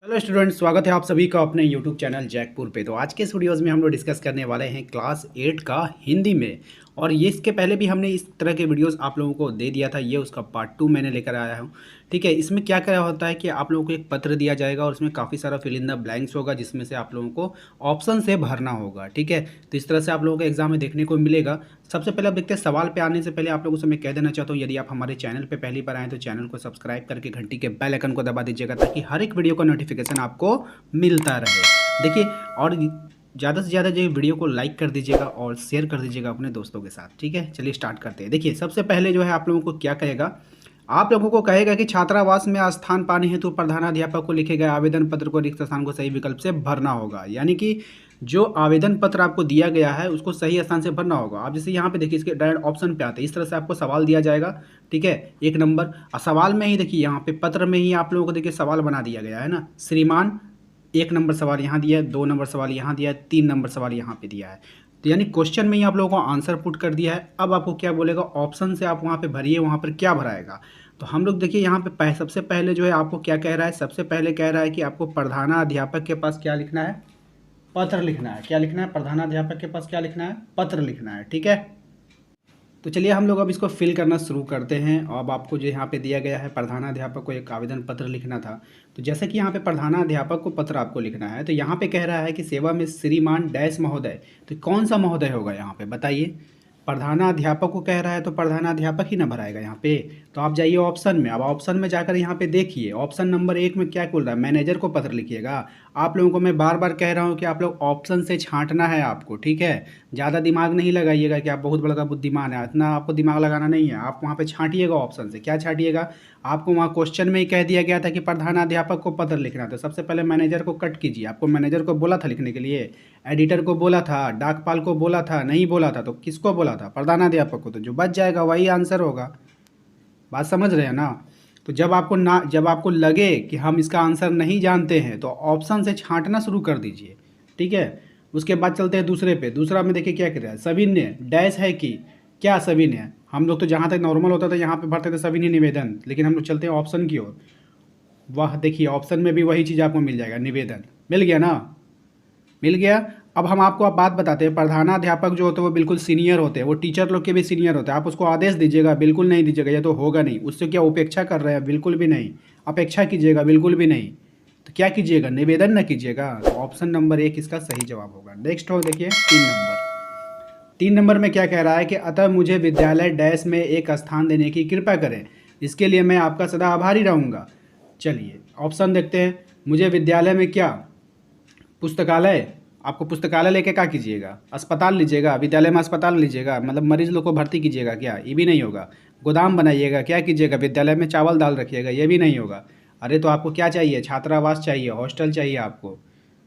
Hello students, स्वागत है आप सभी का अपने यूट्यूब चैनल जैकपुर पे। तो आज के इस वीडियोज़ में हम लोग डिस्कस करने वाले हैं क्लास 8 का हिंदी में। और ये इसके पहले भी हमने इस तरह के वीडियोस आप लोगों को दे दिया था। ये उसका पार्ट 2 मैंने लेकर आया हूँ। ठीक है, इसमें क्या क्या होता है कि आप लोगों को एक पत्र दिया जाएगा और उसमें काफ़ी सारा फिल इन द ब्लैंक्स होगा, जिसमें से आप लोगों को ऑप्शन से भरना होगा। ठीक है, तो इस तरह से आप लोगों को एग्जाम में देखने को मिलेगा। सबसे पहले आप देखते हैं, सवाल पे आने से पहले आप लोगों से मैं कह देना चाहता हूँ, यदि आप हमारे चैनल पे पहली बार आएँ तो चैनल को सब्सक्राइब करके घंटी के बेल आइकन को दबा दीजिएगा, ताकि हर एक वीडियो का नोटिफिकेशन आपको मिलता रहे। देखिए, और ज़्यादा से ज़्यादा जो वीडियो को लाइक कर दीजिएगा और शेयर कर दीजिएगा अपने दोस्तों के साथ। ठीक है, चलिए स्टार्ट करते हैं। देखिए, सबसे पहले जो है आप लोगों को क्या कहेगा, आप लोगों को कहेगा कि छात्रावास में स्थान पाने हेतु प्रधानाध्यापक को लिखे गए आवेदन पत्र को रिक्त स्थान को सही विकल्प से भरना होगा। यानी कि जो आवेदन पत्र आपको दिया गया है उसको सही स्थान से भरना होगा। आप जैसे यहाँ पे देखिए, इसके डायरेक्ट ऑप्शन पे आते हैं, इस तरह से आपको सवाल दिया जाएगा। ठीक है, एक नंबर सवाल में ही देखिए, यहाँ पे पत्र में ही आप लोगों को देखिए सवाल बना दिया गया है ना। श्रीमान, एक नंबर सवाल यहाँ दिया है, 2 नंबर सवाल यहाँ दिया है, 3 नंबर सवाल यहाँ पे दिया है। तो यानी क्वेश्चन में ही आप लोगों को आंसर पुट कर दिया है। अब आपको क्या बोलेगा, ऑप्शन से आप वहाँ पे भरिए, वहाँ पर क्या भराएगा। तो हम लोग देखिए यहाँ पे सबसे पहले जो है आपको क्या कह रहा है, सबसे पहले कह रहा है कि आपको प्रधानाध्यापक के पास क्या लिखना है, पत्र लिखना है। क्या लिखना है, प्रधानाध्यापक के पास क्या लिखना है, पत्र लिखना है। ठीक है, तो चलिए हम लोग अब इसको फिल करना शुरू करते हैं। अब आपको जो यहाँ पे दिया गया है, प्रधानाध्यापक को एक आवेदन पत्र लिखना था। तो जैसे कि यहाँ पे प्रधानाध्यापक को पत्र आपको लिखना है, तो यहाँ पे कह रहा है कि सेवा में श्रीमान डैश महोदय। तो कौन सा महोदय होगा यहाँ पे बताइए। प्रधानाध्यापक को कह रहा है तो प्रधानाध्यापक ही ना भराएगा यहाँ पे। तो आप जाइए ऑप्शन में। अब ऑप्शन में जाकर यहाँ पे देखिए, ऑप्शन नंबर 1 में क्या बोल रहा है, मैनेजर को पत्र लिखिएगा। आप लोगों को मैं बार बार कह रहा हूँ कि आप लोग ऑप्शन से छांटना है आपको। ठीक है, ज़्यादा दिमाग नहीं लगाइएगा कि आप बहुत बड़ा बुद्धिमान है, इतना आपको दिमाग लगाना नहीं है। आप वहाँ पे छांटिएगा ऑप्शन से। क्या छांटिएगा, आपको वहाँ क्वेश्चन में ही कह दिया गया था कि प्रधानाध्यापक को पत्र लिखना था। सबसे पहले मैनेजर को कट कीजिए। आपको मैनेजर को बोला था लिखने के लिए, एडिटर को बोला था, डाकपाल को बोला था, नहीं बोला था। तो किसको बोला था, प्रधानाध्यापक को। तो जो बच जाएगा वही आंसर होगा। बात समझ रहे हैं ना। तो जब आपको लगे कि हम इसका आंसर नहीं जानते हैं तो ऑप्शन से छांटना शुरू कर दीजिए। ठीक है, उसके बाद चलते हैं दूसरे पे। दूसरा में देखिए क्या कर रहा है, सविनय डैश है कि क्या सविनय। हम लोग तो जहाँ तक नॉर्मल होता था यहाँ पे भरते थे सविनय निवेदन, लेकिन हम लोग चलते हैं ऑप्शन की ओर। वह देखिए, ऑप्शन में भी वही चीज़ आपको मिल जाएगा, निवेदन। मिल गया ना, मिल गया। अब हम आपको बात बताते हैं, प्रधानाध्यापक जो होते हैं वो बिल्कुल सीनियर होते हैं, वो टीचर लोग के भी सीनियर होते हैं। आप उसको आदेश दीजिएगा, बिल्कुल नहीं दीजिएगा, ये तो होगा नहीं। उससे क्या उपेक्षा कर रहे हैं, बिल्कुल भी नहीं। अपेक्षा कीजिएगा, बिल्कुल भी नहीं। तो क्या कीजिएगा, निवेदन न कीजिएगा। तो ऑप्शन नंबर 1 इसका सही जवाब होगा। नेक्स्ट हो देखिए 3 नंबर में क्या कह रहा है कि अतः मुझे विद्यालय डैश में एक स्थान देने की कृपा करें, इसके लिए मैं आपका सदा आभारी रहूँगा। चलिए ऑप्शन देखते हैं। मुझे विद्यालय में क्या, पुस्तकालय, आपको पुस्तकालय लेके क्या कीजिएगा, अस्पताल लीजिएगा, विद्यालय में अस्पताल लीजिएगा, मतलब मरीज लोग को भर्ती कीजिएगा क्या, ये भी नहीं होगा। गोदाम बनाइएगा, क्या कीजिएगा, विद्यालय में चावल दाल रखिएगा, ये भी नहीं होगा। अरे तो आपको क्या चाहिए, छात्रावास चाहिए, हॉस्टल चाहिए आपको।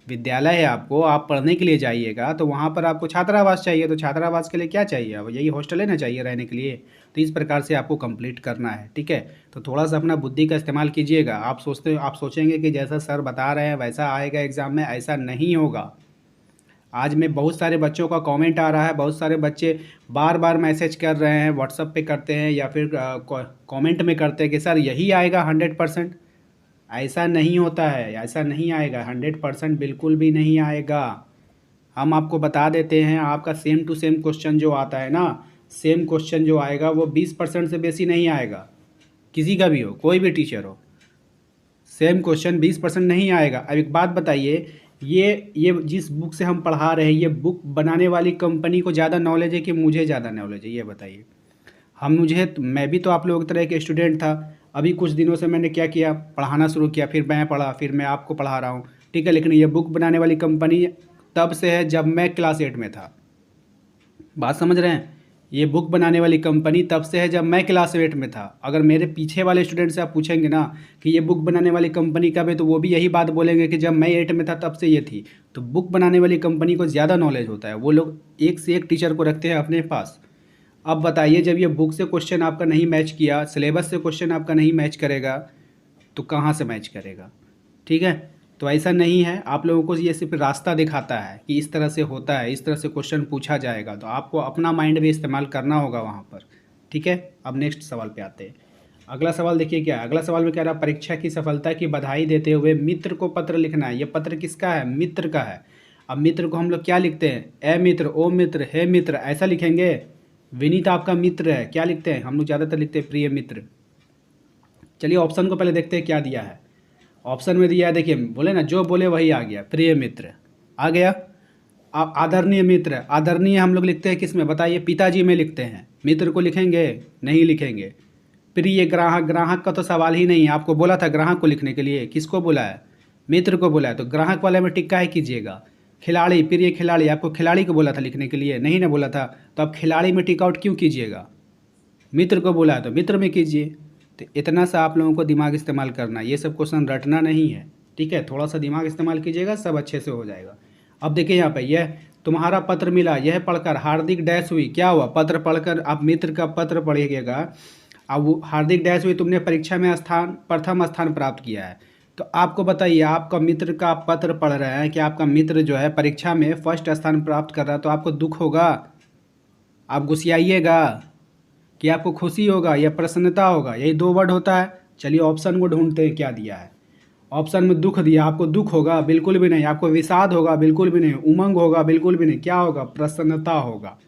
विद्यालय है आपको, आप पढ़ने के लिए जाइएगा तो वहाँ पर आपको छात्रावास चाहिए। तो छात्रावास के लिए क्या चाहिए, अब यही हॉस्टल है ना चाहिए रहने के लिए। तो इस प्रकार से आपको कंप्लीट करना है। ठीक है, तो थोड़ा सा अपना बुद्धि का इस्तेमाल कीजिएगा। आप सोचेंगे कि जैसा सर बता रहे हैं वैसा आएगा एग्ज़ाम में, ऐसा नहीं होगा। आज में बहुत सारे बच्चों का कमेंट आ रहा है, बहुत सारे बच्चे बार बार मैसेज कर रहे हैं, व्हाट्सएप पे करते हैं या फिर कमेंट में करते हैं कि सर यही आएगा 100%। ऐसा नहीं होता है, ऐसा नहीं आएगा 100%, बिल्कुल भी नहीं आएगा। हम आपको बता देते हैं, आपका सेम टू सेम क्वेश्चन जो आता है ना, सेम क्वेश्चन जो आएगा वो 20% से बेसी नहीं आएगा। किसी का भी हो, कोई भी टीचर हो, सेम क्वेश्चन 20% नहीं आएगा। अब एक बात बताइए, ये जिस बुक से हम पढ़ा रहे हैं, ये बुक बनाने वाली कंपनी को ज़्यादा नॉलेज है कि मुझे ज़्यादा नॉलेज है, ये बताइए। मैं भी तो आप लोगों की तरह एक स्टूडेंट था। अभी कुछ दिनों से मैंने क्या किया, पढ़ाना शुरू किया, फिर मैं पढ़ा, फिर मैं आपको पढ़ा रहा हूँ। ठीक है, लेकिन ये बुक बनाने वाली कंपनी तब से है जब मैं क्लास 8 में था। बात समझ रहे हैं, ये बुक बनाने वाली कंपनी तब से है जब मैं क्लास 8 में था। अगर मेरे पीछे वाले स्टूडेंट से आप पूछेंगे ना कि ये बुक बनाने वाली कंपनी कब है, तो वो भी यही बात बोलेंगे कि जब मैं 8 में था तब से ये थी। तो बुक बनाने वाली कंपनी को ज़्यादा नॉलेज होता है, वो लोग एक से एक टीचर को रखते हैं अपने पास। अब बताइए, जब ये बुक से क्वेश्चन आपका नहीं मैच किया, सिलेबस से क्वेश्चन आपका नहीं मैच करेगा, तो कहाँ से मैच करेगा। ठीक है, तो ऐसा नहीं है। आप लोगों को ये सिर्फ रास्ता दिखाता है कि इस तरह से होता है, इस तरह से क्वेश्चन पूछा जाएगा, तो आपको अपना माइंड भी इस्तेमाल करना होगा वहाँ पर। ठीक है, अब नेक्स्ट सवाल पे आते हैं। अगला सवाल देखिए क्या है। अगला सवाल में कह रहा है परीक्षा की सफलता की बधाई देते हुए मित्र को पत्र लिखना है। ये पत्र किसका है? मित्र का है। अब मित्र को हम लोग क्या लिखते हैं? ए मित्र, ओ मित्र, हे मित्र, ऐसा लिखेंगे। विनीत आपका मित्र है, क्या लिखते हैं हम लोग? ज़्यादातर लिखते हैं प्रिय मित्र। चलिए ऑप्शन को पहले देखते हैं क्या दिया है। ऑप्शन में दिया है, देखिए बोले ना, जो बोले वही आ गया, प्रिय मित्र आ गया। अब आदरणीय मित्र, आदरणीय हम लोग लिखते हैं किस में बताइए? पिताजी में लिखते हैं। मित्र को लिखेंगे? नहीं लिखेंगे। प्रिय ग्राहक, ग्राहक का तो सवाल ही नहीं है। आपको बोला था ग्राहक को लिखने के लिए, किसको बोला है? मित्र को बोला है, तो ग्राहक वाले में टिक काहे कीजिएगा? खिलाड़ी, प्रिय खिलाड़ी, आपको खिलाड़ी को बोला था लिखने के लिए, नहीं ना बोला था, तो आप खिलाड़ी में टिक आउट क्यों कीजिएगा? मित्र को बोला है तो मित्र में कीजिए। तो इतना सा आप लोगों को दिमाग इस्तेमाल करना, ये सब क्वेश्चन रटना नहीं है, ठीक है? थोड़ा सा दिमाग इस्तेमाल कीजिएगा, सब अच्छे से हो जाएगा। अब देखिए यहाँ पे, यह तुम्हारा पत्र मिला, यह पढ़कर हार्दिक डैश हुई। क्या हुआ? पत्र पढ़कर आप मित्र का पत्र पढ़िएगा। अब वो हार्दिक डैश हुई, तुमने परीक्षा में प्रथम स्थान प्राप्त किया है। तो आपको बताइए, आपका मित्र का पत्र पढ़ रहे हैं कि आपका मित्र जो है परीक्षा में फर्स्ट स्थान प्राप्त कर रहा है, तो आपको दुख होगा? आप गुस्साइएगा कि आपको खुशी होगा या प्रसन्नता होगा? यही दो वर्ड होता है। चलिए ऑप्शन को ढूंढते हैं क्या दिया है। ऑप्शन में दुख दिया, आपको दुख होगा? बिल्कुल भी नहीं। आपको विषाद होगा? बिल्कुल भी नहीं। उमंग होगा? बिल्कुल भी नहीं। क्या होगा? प्रसन्नता होगा।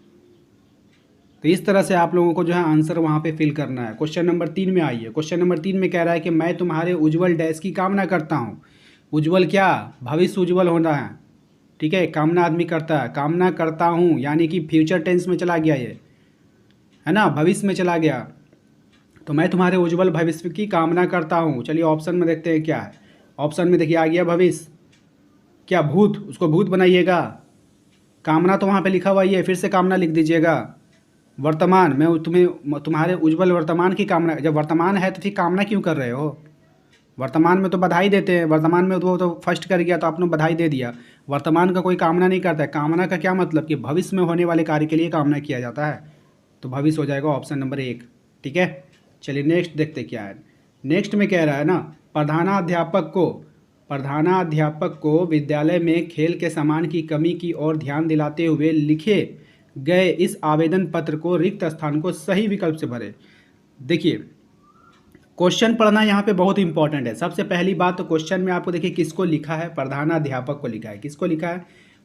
तो इस तरह से आप लोगों को जो है आंसर वहाँ पे फिल करना है। क्वेश्चन नंबर 3 में आइए। क्वेश्चन नंबर 3 में कह रहा है कि मैं तुम्हारे उज्जवल डैश की कामना करता हूँ। उज्जवल क्या? भविष्य उज्जवल होना है, ठीक है? कामना आदमी करता है, कामना करता हूँ यानी कि फ्यूचर टेंस में चला गया, ये है ना, भविष्य में चला गया। तो मैं तुम्हारे उज्जवल भविष्य की कामना करता हूँ। चलिए ऑप्शन में देखते हैं क्या है। ऑप्शन में देखिए आ गया भविष्य, क्या भूत? उसको भूत बनाइएगा। कामना तो वहाँ पे लिखा हुआ ही है, फिर से कामना लिख दीजिएगा। वर्तमान, मैं तुम्हारे उज्जवल वर्तमान की कामना। जब वर्तमान है तो फिर कामना क्यों कर रहे हो? वर्तमान में तो बधाई देते हैं, वर्तमान में वो तो फर्स्ट कर गया तो आपने बधाई दे दिया। वर्तमान का कोई कामना नहीं करता है। कामना का क्या मतलब कि भविष्य में होने वाले कार्य के लिए कामना किया जाता है। तो भविष्य हो जाएगा ऑप्शन नंबर 1, ठीक है? चलिए नेक्स्ट देखते क्या है। नेक्स्ट में कह रहा है ना, प्रधानाध्यापक को विद्यालय में खेल के सामान की कमी की ओर ध्यान दिलाते हुए लिखे गए इस आवेदन पत्र को रिक्त स्थान को सही विकल्प से भरें। देखिए क्वेश्चन पढ़ना यहाँ पे बहुत इंपॉर्टेंट है। सबसे पहली बात तो क्वेश्चन में आपको देखिए किसको लिखा है? प्रधानाध्यापक को लिखा है। किसको लिखा है?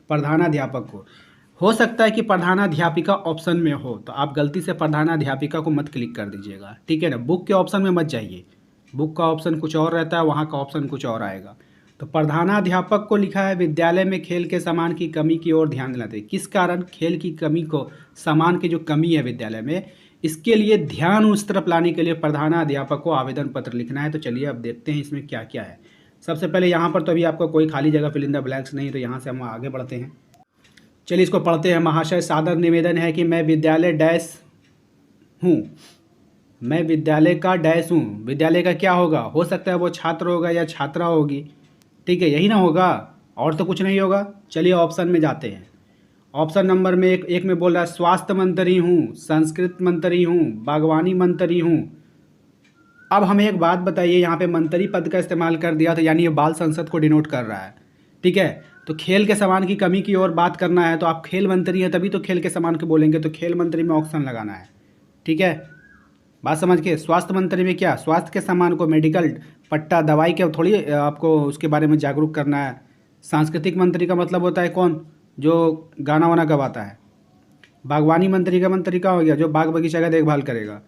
प्रधानाध्यापक को। हो सकता है कि प्रधानाध्यापिका ऑप्शन में हो, तो आप गलती से प्रधानाध्यापिका को मत क्लिक कर दीजिएगा, ठीक है ना? बुक के ऑप्शन में मत जाइए, बुक का ऑप्शन कुछ और रहता है, वहाँ का ऑप्शन कुछ और आएगा। तो प्रधानाध्यापक को लिखा है विद्यालय में खेल के सामान की कमी की ओर ध्यान दिलाते। किस कारण खेल की कमी को, सामान की जो कमी है विद्यालय में, इसके लिए ध्यान उस तरफ लाने के लिए प्रधानाध्यापक को आवेदन पत्र लिखना है। तो चलिए अब देखते हैं इसमें क्या क्या है। सबसे पहले यहाँ पर तो अभी आपको कोई खाली जगह फिल इन द ब्लैंक्स नहीं, तो यहाँ से हम आगे बढ़ते हैं। चलिए इसको पढ़ते हैं। महाशय, सादर निवेदन है कि मैं विद्यालय डैश हूँ। मैं विद्यालय का डैश हूँ। विद्यालय का क्या होगा? हो सकता है वो छात्र होगा या छात्रा होगी, ठीक है? यही ना होगा, और तो कुछ नहीं होगा। चलिए ऑप्शन में जाते हैं। ऑप्शन नंबर में एक में बोल रहा है स्वास्थ्य मंत्री हूँ, संस्कृत मंत्री हूँ, बागवानी मंत्री हूँ। अब हमें एक बात बताइए, यहाँ पे मंत्री पद का इस्तेमाल कर दिया, तो यानी ये बाल संसद को डिनोट कर रहा है, ठीक है? तो खेल के सामान की कमी की ओर बात करना है, तो आप खेल मंत्री हैं तभी तो खेल के सामान के बोलेंगे, तो खेल मंत्री में ऑप्शन लगाना है, ठीक है? बात समझ के। स्वास्थ्य मंत्री में क्या? स्वास्थ्य के सामान को, मेडिकल पट्टा, दवाई के थोड़ी आपको उसके बारे में जागरूक करना है। सांस्कृतिक मंत्री का मतलब होता है कौन? जो गाना वाना गवाता है। बागवानी मंत्री का मंत्री का हो गया जो बाग बगीचा का देखभाल करेगा।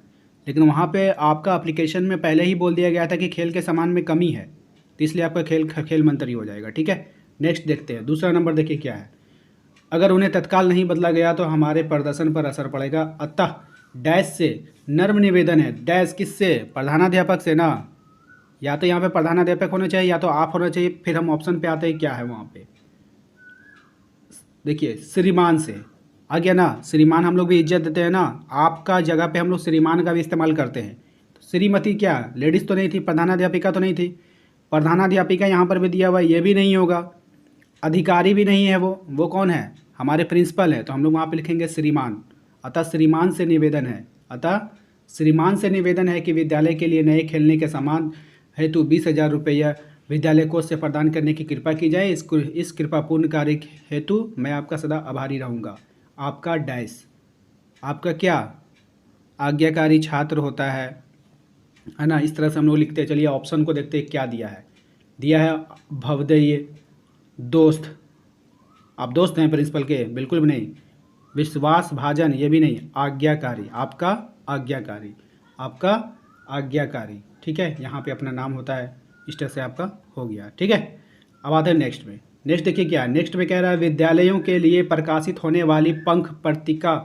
लेकिन वहाँ पे आपका एप्लीकेशन में पहले ही बोल दिया गया था कि खेल के सामान में कमी है, तो इसलिए आपका खेल मंत्री हो जाएगा, ठीक है? नेक्स्ट देखते हैं। दूसरा नंबर देखिए क्या है। अगर उन्हें तत्काल नहीं बदला गया तो हमारे प्रदर्शन पर असर पड़ेगा, अतः डैश से नर्म निवेदन है। डैश किससे? प्रधानाध्यापक से ना। या तो यहाँ पे प्रधानाध्यापक होना चाहिए या तो आप होना चाहिए। फिर हम ऑप्शन पे आते हैं क्या है वहाँ पे। देखिए श्रीमान से आ गया ना। श्रीमान हम लोग भी इज्जत देते हैं ना, आपका जगह पे हम लोग श्रीमान का भी इस्तेमाल करते हैं। तो श्रीमती क्या? लेडीज़ तो नहीं थी, प्रधानाध्यापिका तो नहीं थी। प्रधानाध्यापिका यहाँ पर भी दिया हुआ, ये भी नहीं होगा। अधिकारी भी नहीं है वो कौन है? हमारे प्रिंसिपल है, तो हम लोग वहाँ पे लिखेंगे श्रीमान। अतः श्रीमान से निवेदन है कि विद्यालय के लिए नए खेलने के सामान हेतु 20,000 रुपया विद्यालय कोष से प्रदान करने की कृपा की जाए। इस कृपापूर्ण कार्य हेतु मैं आपका सदा आभारी रहूँगा। आपका डैश, आपका क्या? आज्ञाकारी छात्र होता है, है ना। इस तरह से हम लोग लिखते हैं। चलिए ऑप्शन को देखते हैं क्या दिया है भवदेय, दोस्त, आप दोस्त हैं प्रिंसिपल के, बिल्कुल भी नहीं। विश्वास भाजन, ये भी नहीं। आज्ञाकारी, आपका आज्ञाकारी, आपका आज्ञाकारी, ठीक है। यहाँ पे अपना नाम होता है, इस तरह से आपका हो गया, ठीक है। अब आते हैं नेक्स्ट में। नेक्स्ट देखिए क्या है, नेक्स्ट में कह रहा है विद्यालयों के लिए प्रकाशित होने वाली पंख पत्रिका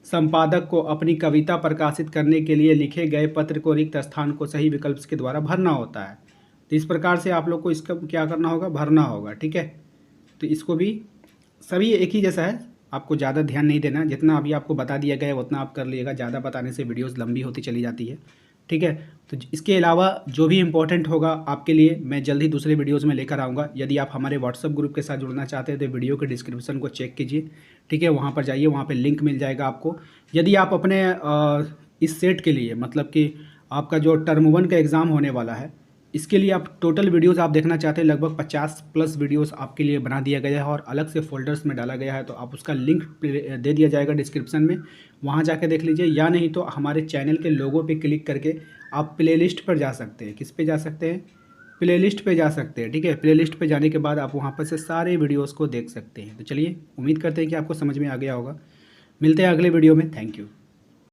संपादक को अपनी कविता प्रकाशित करने के लिए लिखे गए पत्र को रिक्त स्थान को सही विकल्प के द्वारा भरना होता है। तो इस प्रकार से आप लोग को इसका क्या करना होगा, भरना होगा, ठीक है। तो इसको भी सभी एक ही जैसा है, आपको ज़्यादा ध्यान नहीं देना, जितना अभी आपको बता दिया गया है उतना आप कर लीजिएगा, ज़्यादा बताने से वीडियोस लंबी होती चली जाती है, ठीक है। तो इसके अलावा जो भी इम्पोर्टेंट होगा आपके लिए मैं जल्द ही दूसरे वीडियोस में लेकर आऊँगा। यदि आप हमारे व्हाट्सअप ग्रुप के साथ जुड़ना चाहते हैं तो वीडियो के डिस्क्रिप्शन को चेक कीजिए, ठीक है। वहाँ पर जाइए, वहाँ पर लिंक मिल जाएगा आपको। यदि आप अपने इस सेट के लिए, मतलब कि आपका जो टर्म 1 का एग्ज़ाम होने वाला है, इसके लिए आप टोटल वीडियोस आप देखना चाहते हैं, लगभग 50 प्लस वीडियोस आपके लिए बना दिया गया है और अलग से फोल्डर्स में डाला गया है। तो आप उसका लिंक दे दिया जाएगा डिस्क्रिप्शन में, वहाँ जाके देख लीजिए। या नहीं तो हमारे चैनल के लोगो पे क्लिक करके आप प्लेलिस्ट पर जा सकते हैं। किस पे जा सकते हैं, प्लेलिस्ट पे जा सकते हैं, ठीक है। प्लेलिस्ट पे जाने के बाद आप वहाँ पर से सारे वीडियोज़ को देख सकते हैं। तो चलिए, उम्मीद करते हैं कि आपको समझ में आ गया होगा। मिलते हैं अगले वीडियो में, थैंक यू।